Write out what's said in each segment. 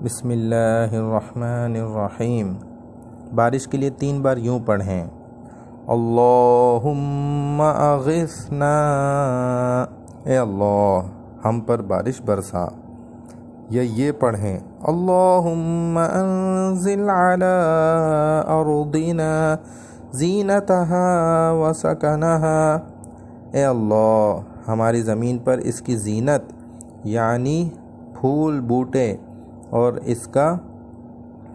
بسم اللہ الرحمن الرحیم۔ بارش کے لیے 3 بار یوں پڑھیں، اللہم اغثنا، اے اللہ ہم پر بارش برسا، یا یہ پڑھیں اللہم انزل علی ارضنا زینتہا وسکنہا، اے اللہ ہماری زمین پر اس کی زینت یعنی پھول بوٹے اور اس کا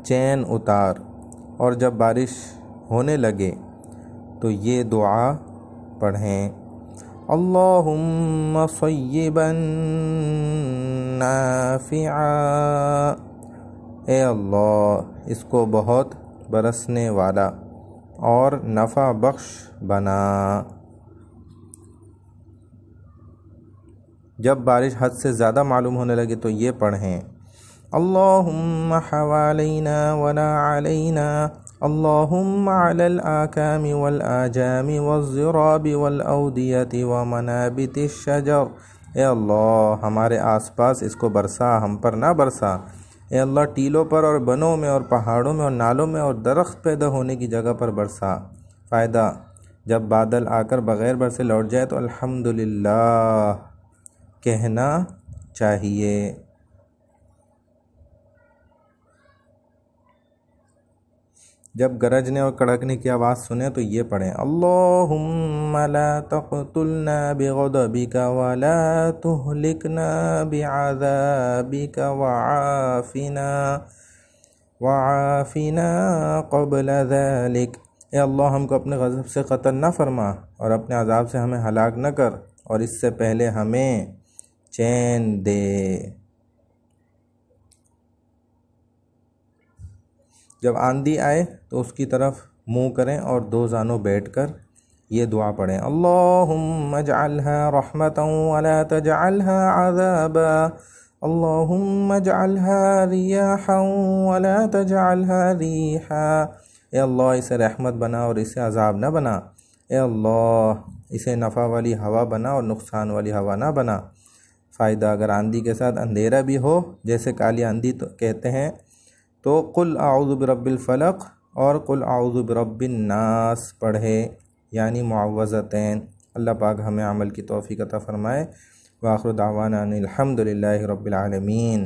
چین اتار۔ اور جب بارش ہونے لگے تو یہ دعا پڑھیں، اللہم صیبا نافعا، اے اللہ اس کو بہت برسنے والا اور نفع بخش بنا۔ جب بارش حد سے زیادہ معلوم ہونے لگے تو یہ پڑھیں، اللہم حوالینا ولا علینا، اللہم علی الاکام والآجام والضراب والاودیۃ ومنابت الشجر، اے اللہ ہمارے آس پاس اس کو برسا، ہم پر نہ برسا، اے اللہ ٹیلوں پر اور بنوں میں اور پہاڑوں میں اور نالوں میں اور درخت پیدا ہونے کی جگہ پر برسا۔ فائدہ، جب بادل آ کر بغیر برسے لوٹ جائے تو الحمدللہ کہنا چاہیے۔ جب گرجنے اور کڑکنے کی آواز سنیں تو یہ پڑھیں، اللہم لا تقتلنا بغضبک ولا تہلکنا بعذابک وعافنا قبل ذلک، اے اللہ ہم کو اپنے غضب سے قتل نہ فرما اور اپنے عذاب سے ہمیں ہلاک نہ کر، اور اس سے پہلے ہمیں چین دے۔ جب آندھی آئے تو اس کی طرف منہ کریں اور 2 زانوں بیٹھ کر یہ دعا پڑھیں، اللہم اجعلها رحمتا ولا تجعلها عذابا، اللہم اجعلها ریاحا ولا تجعلها ریحا، اے اللہ اسے رحمت بنا اور اسے عذاب نہ بنا، اے اللہ اسے نفع والی ہوا بنا اور نقصان والی ہوا نہ بنا۔ فائدہ، اگر آندھی کے ساتھ اندھیرا بھی ہو جیسے کالی آندھی تو کہتے ہیں تو قل اعوذ برب الفلق اور قل اعوذ برب الناس پڑھے، یعنی معوذتین۔ اللہ پاک ہمیں عمل کی توفیق عطا فرمائے۔ وآخر دعوانا ان الحمد للہ رب العالمین۔